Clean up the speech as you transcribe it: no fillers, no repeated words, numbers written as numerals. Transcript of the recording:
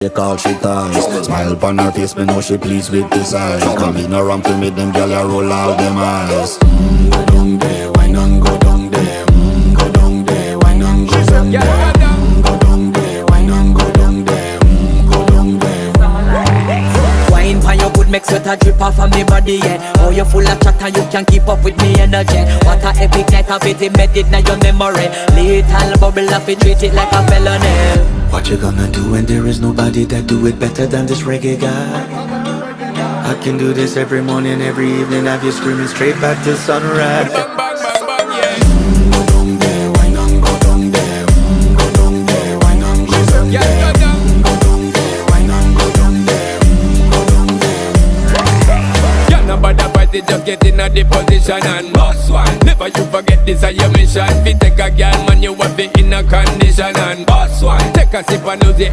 They call she ties. Smile upon her face, me know she pleased with this eyes. Come in around to meet them girl, you roll out them eyes. Go down there, why not go down there? Go down there, why not go down there? Go down there, why not go down there? Go down there. Wine pan your good, make sweat a drip off of me body, yeah. Oh, you full of chatter, you can keep up with me energy. What a epic night of it, embedded in your memory. Little bubble of it, treat it like a felony. What you gonna do when there is nobody that do it better than this reggae guy? I can do this every morning, every evening, have you screaming straight back to sunrise. Bang, bang, bang, bang, yeah. Go down there, why not go down there? Go down there, why not go down there? Yeah, go down. Go down there, why not go down there? Go down there. Yeah, nobody fight it, just get in a the position and boss one. Never you forget this is your mission. Fi take a girl, man, you have it in a condition and boss one. Take a sip and lose it